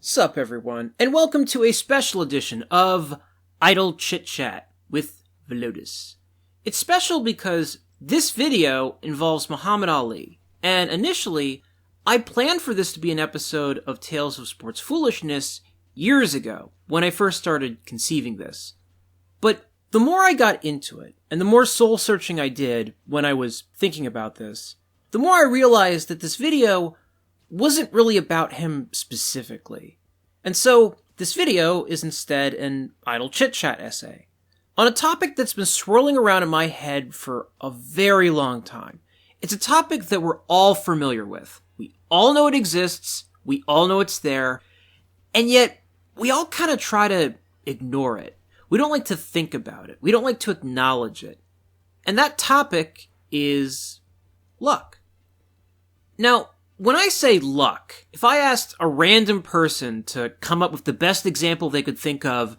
Sup everyone, and welcome to a special edition of Idle Chit Chat with Velodus. It's special because this video involves Muhammad Ali, and initially, I planned for this to be an episode of Tales of Sports Foolishness years ago, when I first started conceiving this. But the more I got into it, and the more soul-searching I did when I was thinking about this, the more I realized that this video wasn't really about him specifically. And so, this video is instead an Idle Chit Chat essay on a topic that's been swirling around in my head for a very long time. It's a topic that we're all familiar with. We all know it exists, we all know it's there, and yet we all kind of try to ignore it. We don't like to think about it. We don't like to acknowledge it. And that topic is luck. Now, when I say luck, if I asked a random person to come up with the best example they could think of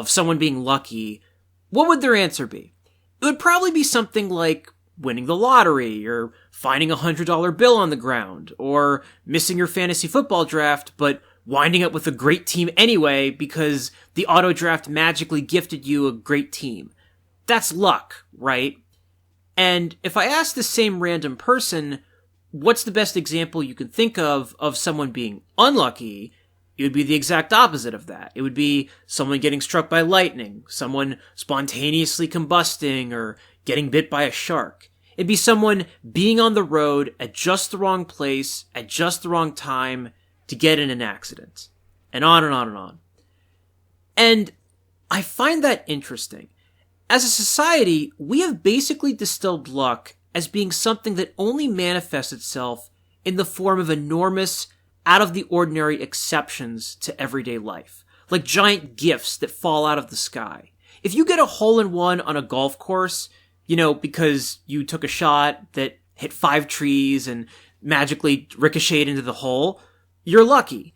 someone being lucky, what would their answer be? It would probably be something like winning the lottery, or finding a $100 bill on the ground, or missing your fantasy football draft, but winding up with a great team anyway because the auto draft magically gifted you a great team. That's luck, right? And if I asked the same random person, what's the best example you can think of someone being unlucky, it would be the exact opposite of that. It would be someone getting struck by lightning, someone spontaneously combusting, or getting bit by a shark. It'd be someone being on the road at just the wrong place, at just the wrong time, to get in an accident. And on and on and on. And I find that interesting. As a society, we have basically distilled luck as being something that only manifests itself in the form of enormous, out-of-the-ordinary exceptions to everyday life, like giant gifts that fall out of the sky. If you get a hole-in-one on a golf course, because you took a shot that hit 5 trees and magically ricocheted into the hole, you're lucky.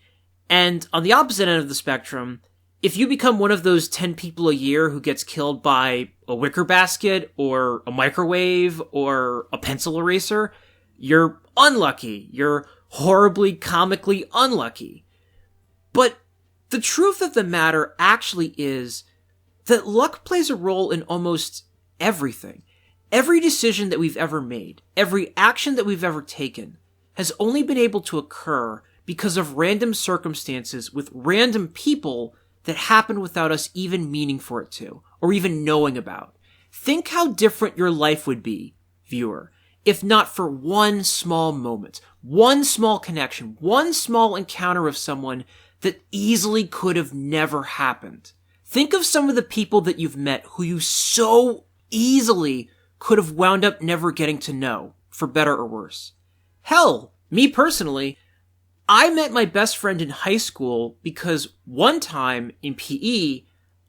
And on the opposite end of the spectrum, if you become one of those 10 people a year who gets killed by a wicker basket, or a microwave, or a pencil eraser, you're unlucky. You're horribly, comically unlucky. But the truth of the matter actually is that luck plays a role in almost everything. Every decision that we've ever made, every action that we've ever taken, has only been able to occur because of random circumstances with random people that happened without us even meaning for it to, or even knowing about. Think how different your life would be, viewer, if not for one small moment, one small connection, one small encounter of someone that easily could have never happened. Think of some of the people that you've met who you so easily could have wound up never getting to know, for better or worse. Hell, me personally, I met my best friend in high school because one time in PE,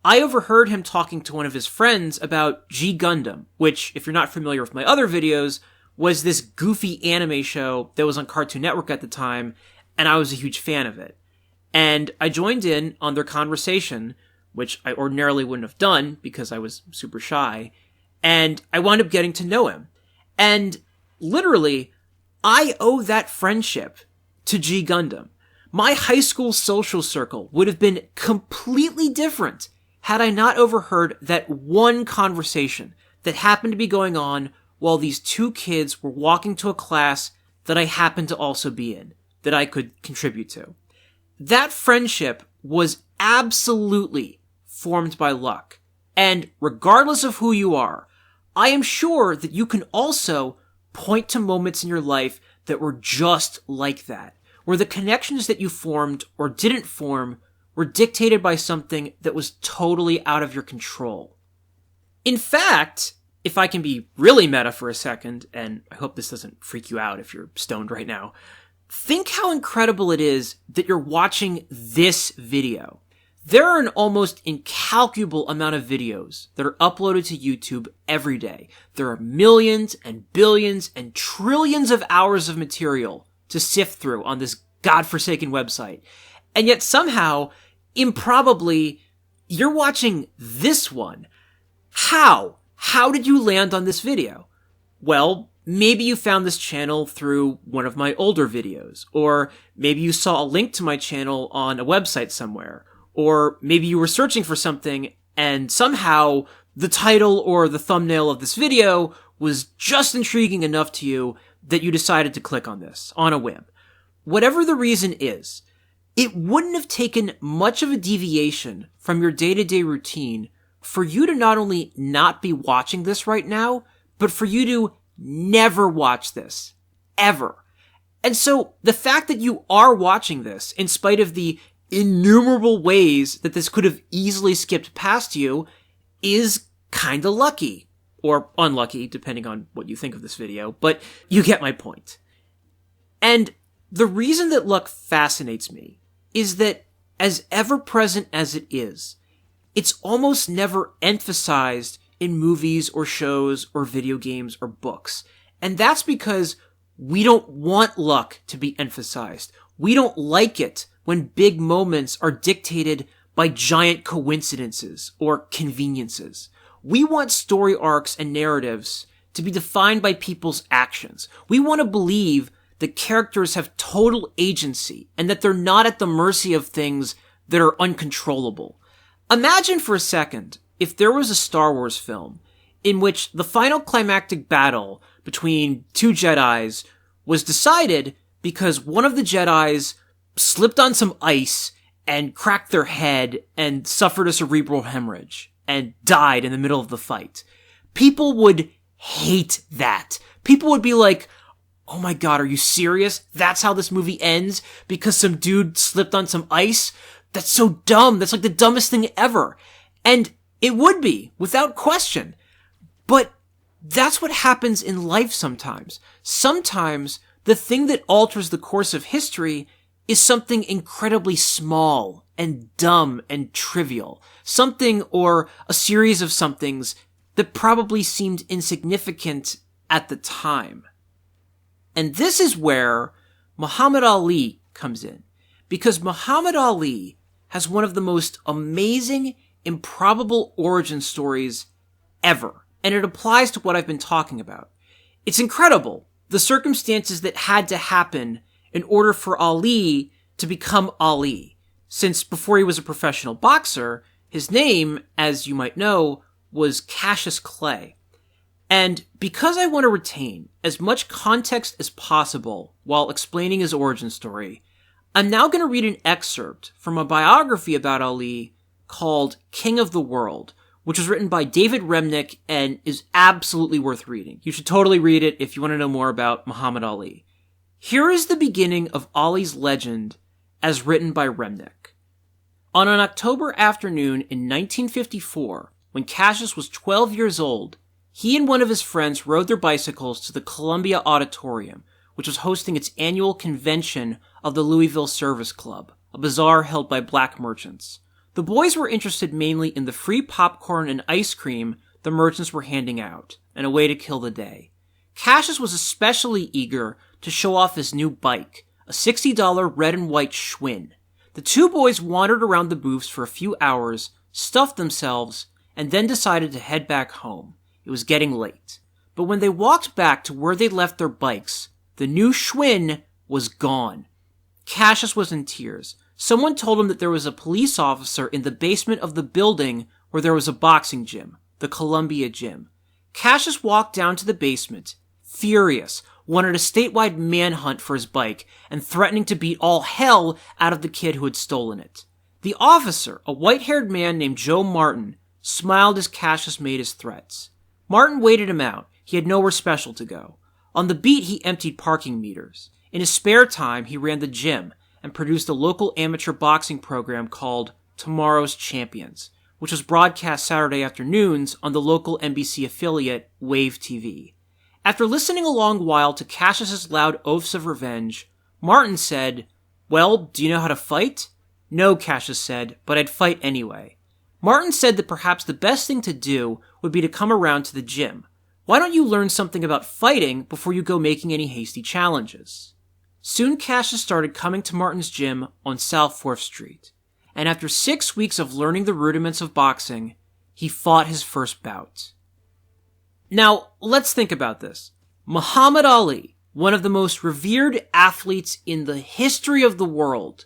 I overheard him talking to one of his friends about G Gundam, which, if you're not familiar with my other videos, was this goofy anime show that was on Cartoon Network at the time, and I was a huge fan of it. And I joined in on their conversation, which I ordinarily wouldn't have done because I was super shy, and I wound up getting to know him. And literally, I owe that friendship to G Gundam. My high school social circle would have been completely different had I not overheard that one conversation that happened to be going on while these two kids were walking to a class that I happened to also be in, that I could contribute to. That friendship was absolutely formed by luck. And regardless of who you are, I am sure that you can also point to moments in your life that were just like that, where the connections that you formed or didn't form were dictated by something that was totally out of your control. In fact, if I can be really meta for a second, and I hope this doesn't freak you out if you're stoned right now, think how incredible it is that you're watching this video. There are an almost incalculable amount of videos that are uploaded to YouTube every day. There are millions and billions and trillions of hours of material to sift through on this godforsaken website. And yet somehow, improbably, you're watching this one. How? How did you land on this video? Well, maybe you found this channel through one of my older videos, or maybe you saw a link to my channel on a website somewhere, or maybe you were searching for something and somehow the title or the thumbnail of this video was just intriguing enough to you that you decided to click on this on a whim. Whatever the reason is, it wouldn't have taken much of a deviation from your day-to-day routine for you to not only not be watching this right now, but for you to never watch this. Ever. And so, the fact that you are watching this, in spite of the innumerable ways that this could have easily skipped past you, is kinda lucky. Or unlucky, depending on what you think of this video, but you get my point. And the reason that luck fascinates me is that, as ever-present as it is, it's almost never emphasized in movies or shows or video games or books. And that's because we don't want luck to be emphasized. We don't like it when big moments are dictated by giant coincidences or conveniences. We want story arcs and narratives to be defined by people's actions. We want to believe that characters have total agency and that they're not at the mercy of things that are uncontrollable. Imagine for a second if there was a Star Wars film in which the final climactic battle between two Jedis was decided because one of the Jedis slipped on some ice and cracked their head and suffered a cerebral hemorrhage and died in the middle of the fight. People would hate that. People would be like, oh my god, are you serious? That's how this movie ends? Because some dude slipped on some ice? That's so dumb. That's like the dumbest thing ever. And it would be, without question. But that's what happens in life sometimes. Sometimes the thing that alters the course of history is something incredibly small and dumb and trivial. Something or a series of somethings that probably seemed insignificant at the time. And this is where Muhammad Ali comes in. Because Muhammad Ali has one of the most amazing, improbable origin stories ever. And it applies to what I've been talking about. It's incredible, the circumstances that had to happen in order for Ali to become Ali. Since before he was a professional boxer, his name, as you might know, was Cassius Clay. And because I want to retain as much context as possible while explaining his origin story, I'm now going to read an excerpt from a biography about Ali called King of the World, which was written by David Remnick and is absolutely worth reading. You should totally read it if you want to know more about Muhammad Ali. Here is the beginning of Ali's legend as written by Remnick. On an October afternoon in 1954, when Cassius was 12 years old, he and one of his friends rode their bicycles to the Columbia Auditorium, which was hosting its annual convention of the Louisville Service Club, a bazaar held by black merchants. The boys were interested mainly in the free popcorn and ice cream the merchants were handing out, and a way to kill the day. Cassius was especially eager to show off his new bike, a $60 red and white Schwinn. The two boys wandered around the booths for a few hours, stuffed themselves, and then decided to head back home. It was getting late. But when they walked back to where they left their bikes, the new Schwinn was gone. Cassius was in tears. Someone told him that there was a police officer in the basement of the building where there was a boxing gym, the Columbia Gym. Cassius walked down to the basement, furious, wanted a statewide manhunt for his bike, and threatening to beat all hell out of the kid who had stolen it. The officer, a white-haired man named Joe Martin, smiled as Cassius made his threats. Martin waited him out. He had nowhere special to go. On the beat, he emptied parking meters. In his spare time, he ran the gym and produced a local amateur boxing program called Tomorrow's Champions, which was broadcast Saturday afternoons on the local NBC affiliate Wave TV. After listening a long while to Cassius's loud oaths of revenge, Martin said, "Well, do you know how to fight?" "No," Cassius said, "but I'd fight anyway." Martin said that perhaps the best thing to do would be to come around to the gym. Why don't you learn something about fighting before you go making any hasty challenges? Soon Cassius started coming to Martin's gym on South 4th Street. And after 6 weeks of learning the rudiments of boxing, he fought his first bout. Now, let's think about this. Muhammad Ali, one of the most revered athletes in the history of the world,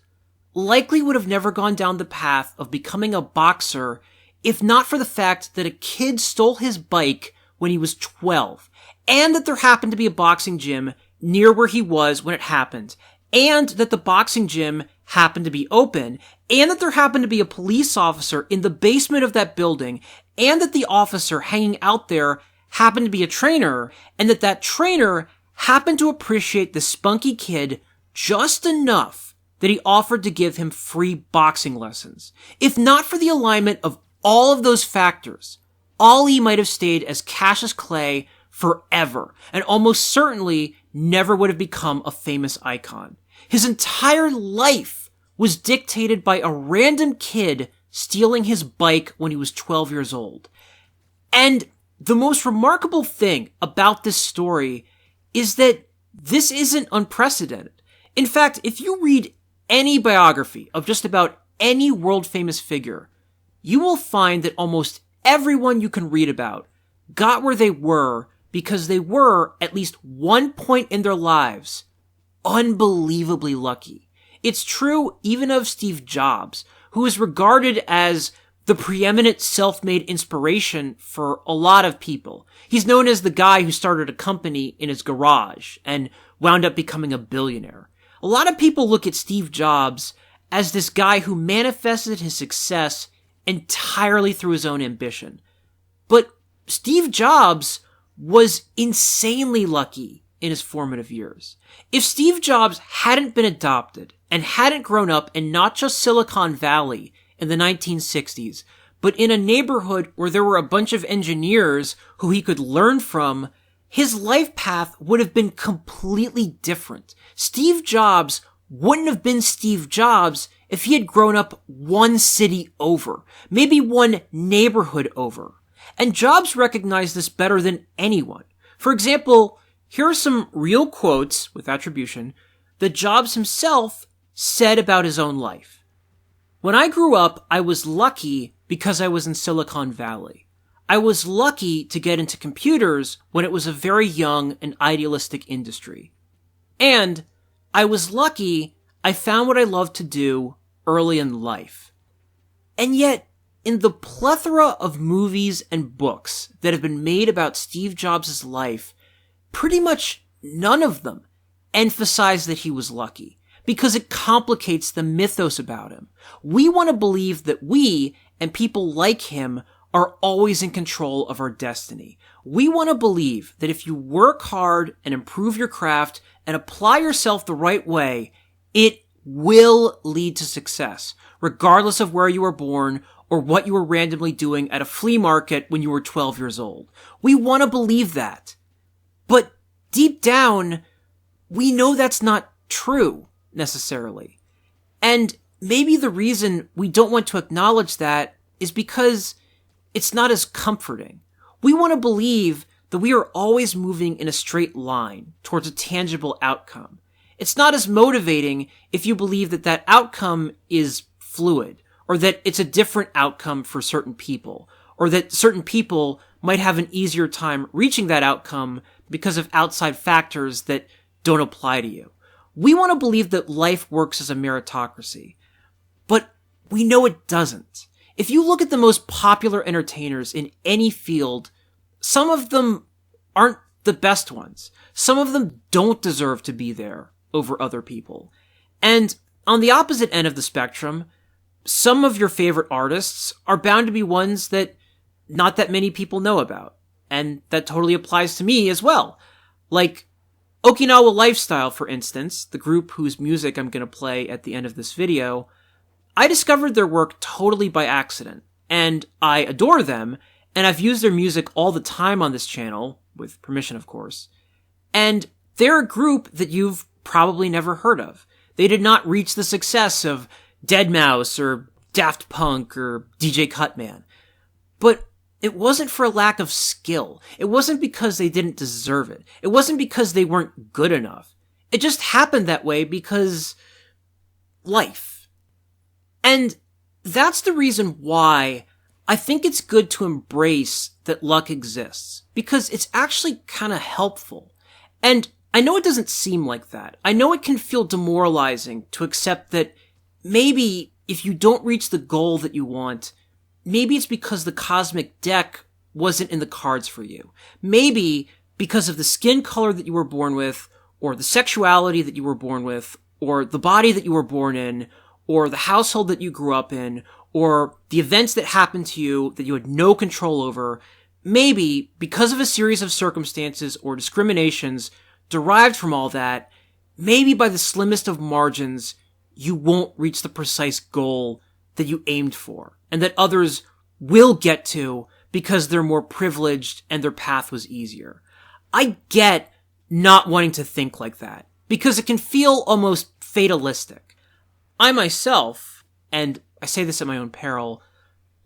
likely would have never gone down the path of becoming a boxer if not for the fact that a kid stole his bike when he was 12, and that there happened to be a boxing gym near where he was when it happened, and that the boxing gym happened to be open, and that there happened to be a police officer in the basement of that building, and that the officer hanging out there happened to be a trainer, and that trainer happened to appreciate the spunky kid just enough that he offered to give him free boxing lessons. If not for the alignment of all of those factors, Ali might have stayed as Cassius Clay forever, and almost certainly never would have become a famous icon. His entire life was dictated by a random kid stealing his bike when he was 12 years old. And the most remarkable thing about this story is that this isn't unprecedented. In fact, if you read any biography of just about any world-famous figure, you will find that almost everyone you can read about got where they were because they were, at least one point in their lives, unbelievably lucky. It's true even of Steve Jobs, who is regarded as the preeminent self-made inspiration for a lot of people. He's known as the guy who started a company in his garage and wound up becoming a billionaire. A lot of people look at Steve Jobs as this guy who manifested his success entirely through his own ambition. But Steve Jobs was insanely lucky in his formative years. If Steve Jobs hadn't been adopted and hadn't grown up in not just Silicon Valley in the 1960s, but in a neighborhood where there were a bunch of engineers who he could learn from, his life path would have been completely different. Steve Jobs wouldn't have been Steve Jobs if he had grown up one city over, maybe one neighborhood over. And Jobs recognized this better than anyone. For example, here are some real quotes, with attribution, that Jobs himself said about his own life. "When I grew up, I was lucky because I was in Silicon Valley. I was lucky to get into computers when it was a very young and idealistic industry. And I was lucky I found what I loved to do early in life." And yet, in the plethora of movies and books that have been made about Steve Jobs' life, pretty much none of them emphasize that he was lucky, because it complicates the mythos about him. We want to believe that we, and people like him, are always in control of our destiny. We want to believe that if you work hard and improve your craft and apply yourself the right way, it will lead to success, regardless of where you were born or what you were randomly doing at a flea market when you were 12 years old. We want to believe that. But deep down, we know that's not true, necessarily. And maybe the reason we don't want to acknowledge that is because it's not as comforting. We want to believe that we are always moving in a straight line towards a tangible outcome. It's not as motivating if you believe that that outcome is fluid, or that it's a different outcome for certain people, or that certain people might have an easier time reaching that outcome because of outside factors that don't apply to you. We want to believe that life works as a meritocracy, but we know it doesn't. If you look at the most popular entertainers in any field, some of them aren't the best ones. Some of them don't deserve to be there over other people. And on the opposite end of the spectrum, some of your favorite artists are bound to be ones that not that many people know about. And that totally applies to me as well. Like Okinawa Lifestyle, for instance, the group whose music I'm going to play at the end of this video. I discovered their work totally by accident, and I adore them, and I've used their music all the time on this channel, with permission of course. And they're a group that you've probably never heard of. They did not reach the success of Deadmau5 or Daft Punk or DJ Cutman. But it wasn't for a lack of skill. It wasn't because they didn't deserve it. It wasn't because they weren't good enough. It just happened that way because life. And that's the reason why I think it's good to embrace that luck exists, because it's actually kind of helpful. And I know it doesn't seem like that. I know it can feel demoralizing to accept that maybe if you don't reach the goal that you want, maybe it's because the cosmic deck wasn't in the cards for you. Maybe because of the skin color that you were born with, or the sexuality that you were born with, or the body that you were born in, or the household that you grew up in, or the events that happened to you that you had no control over. Maybe because of a series of circumstances or discriminations derived from all that, maybe by the slimmest of margins, you won't reach the precise goal that you aimed for, and that others will get to because they're more privileged and their path was easier. I get not wanting to think like that, because it can feel almost fatalistic. I myself, and I say this at my own peril,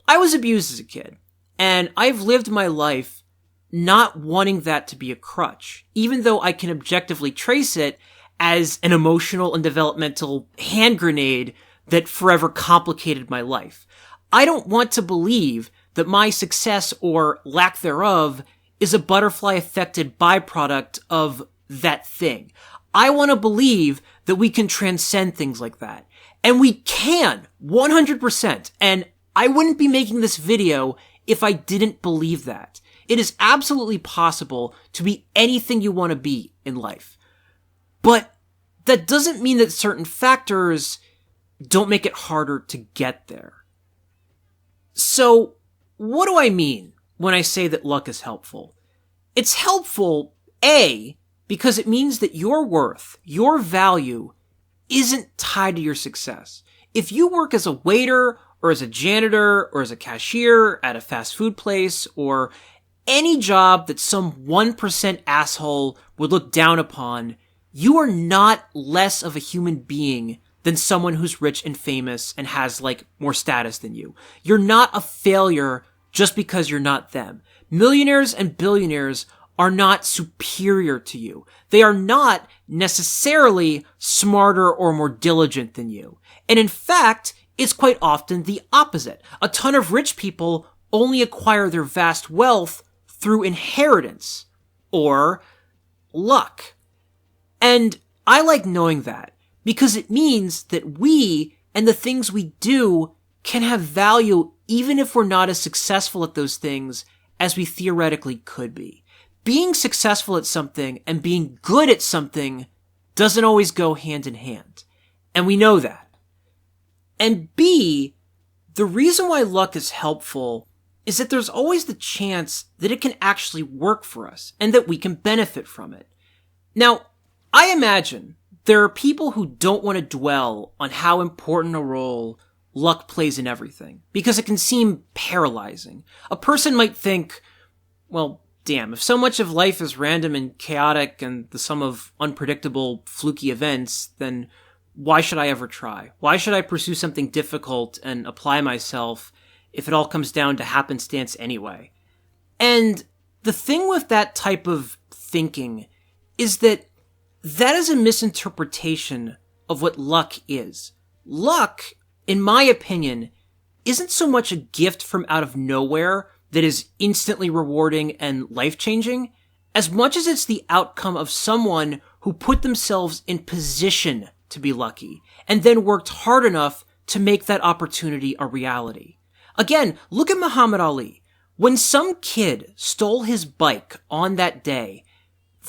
I was abused as a kid, and I've lived my life not wanting that to be a crutch, even though I can objectively trace it as an emotional and developmental hand grenade that forever complicated my life. I don't want to believe that my success or lack thereof is a butterfly-affected byproduct of that thing. I want to believe that we can transcend things like that. And we can, 100%. And I wouldn't be making this video if I didn't believe that. It is absolutely possible to be anything you want to be in life. But that doesn't mean that certain factors don't make it harder to get there. So, what do I mean when I say that luck is helpful? It's helpful, A, because it means that your worth, your value, isn't tied to your success. If you work as a waiter, or as a janitor, or as a cashier at a fast food place, or any job that some 1% asshole would look down upon, you are not less of a human being than someone who's rich and famous and has, more status than you. You're not a failure just because you're not them. Millionaires and billionaires are not superior to you. They are not necessarily smarter or more diligent than you. And in fact, it's quite often the opposite. A ton of rich people only acquire their vast wealth through inheritance or luck. And I like knowing that because it means that we and the things we do can have value even if we're not as successful at those things as we theoretically could be. Being successful at something and being good at something doesn't always go hand in hand. And we know that. And B, the reason why luck is helpful is that there's always the chance that it can actually work for us and that we can benefit from it. Now, I imagine there are people who don't want to dwell on how important a role luck plays in everything, because it can seem paralyzing. A person might think, well, damn, if so much of life is random and chaotic and the sum of unpredictable, fluky events, then why should I ever try? Why should I pursue something difficult and apply myself if it all comes down to happenstance anyway? And the thing with that type of thinking is that is a misinterpretation of what luck is. Luck, in my opinion, isn't so much a gift from out of nowhere that is instantly rewarding and life-changing, as much as it's the outcome of someone who put themselves in position to be lucky, and then worked hard enough to make that opportunity a reality. Again, look at Muhammad Ali. When some kid stole his bike on that day,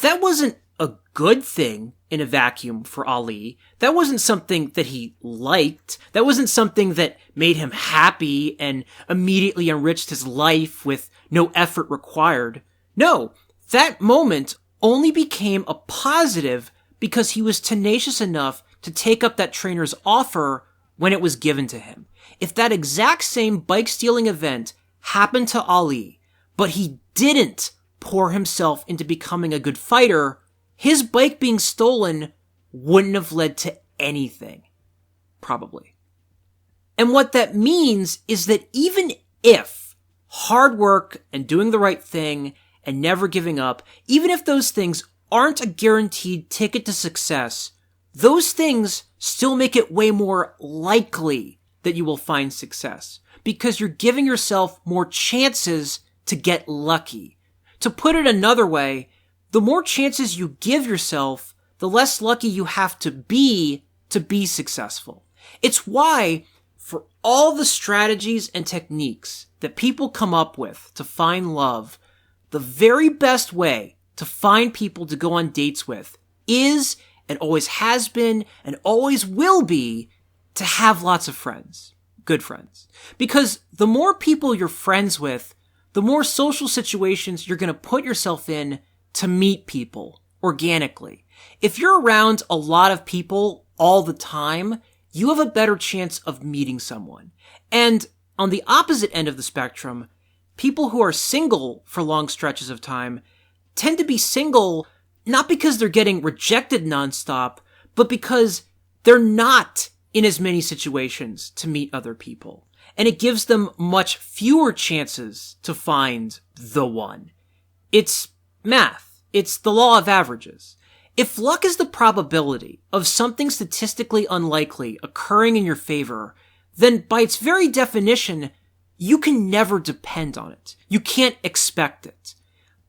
that wasn't a good thing in a vacuum for Ali. That wasn't something that he liked. That wasn't something that made him happy and immediately enriched his life with no effort required. No, that moment only became a positive because he was tenacious enough to take up that trainer's offer when it was given to him. If that exact same bike-stealing event happened to Ali, but he didn't pour himself into becoming a good fighter, his bike being stolen wouldn't have led to anything. Probably. And what that means is that even if hard work and doing the right thing and never giving up, even if those things aren't a guaranteed ticket to success, those things still make it way more likely that you will find success because you're giving yourself more chances to get lucky. To put it another way, the more chances you give yourself, the less lucky you have to be successful. It's why, for all the strategies and techniques that people come up with to find love, the very best way to find people to go on dates with is, and always has been, and always will be, to have lots of friends. Good friends. Because the more people you're friends with, the more social situations you're going to put yourself in to meet people organically. If you're around a lot of people all the time, you have a better chance of meeting someone. And on the opposite end of the spectrum, people who are single for long stretches of time tend to be single not because they're getting rejected nonstop, but because they're not in as many situations to meet other people. And it gives them much fewer chances to find the one. It's math. It's the law of averages. If luck is the probability of something statistically unlikely occurring in your favor, then by its very definition, you can never depend on it. You can't expect it.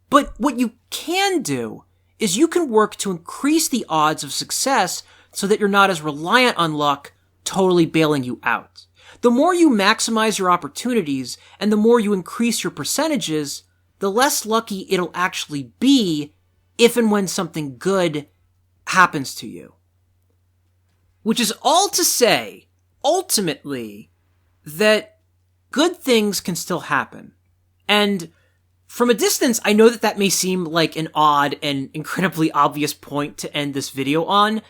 But what you can do is you can work to increase the odds of success so that you're not as reliant on luck totally bailing you out. The more you maximize your opportunities and the more you increase your percentages, the less lucky it'll actually be if and when something good happens to you. Which is all to say, ultimately, that good things can still happen. And from a distance, I know that may seem like an odd and incredibly obvious point to end this video on,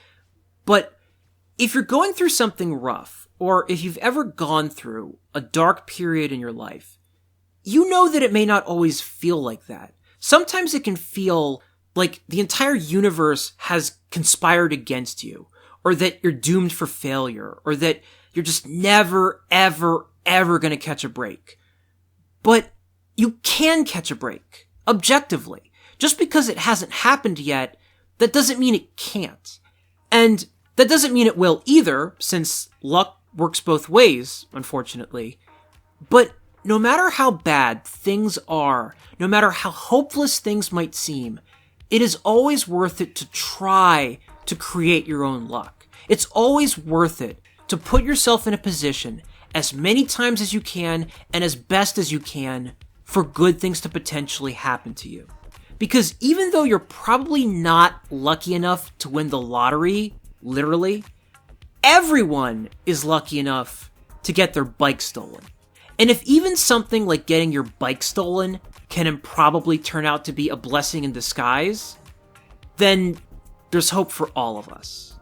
but if you're going through something rough, or if you've ever gone through a dark period in your life, you know that it may not always feel like that. Sometimes it can feel like the entire universe has conspired against you, or that you're doomed for failure, or that you're just never, ever, ever gonna catch a break. But you can catch a break, objectively. Just because it hasn't happened yet, that doesn't mean it can't. And that doesn't mean it will either, since luck works both ways, unfortunately. But no matter how bad things are, no matter how hopeless things might seem, it is always worth it to try to create your own luck. It's always worth it to put yourself in a position as many times as you can and as best as you can for good things to potentially happen to you. Because even though you're probably not lucky enough to win the lottery, literally, everyone is lucky enough to get their bike stolen. And if even something like getting your bike stolen can improbably turn out to be a blessing in disguise, then there's hope for all of us.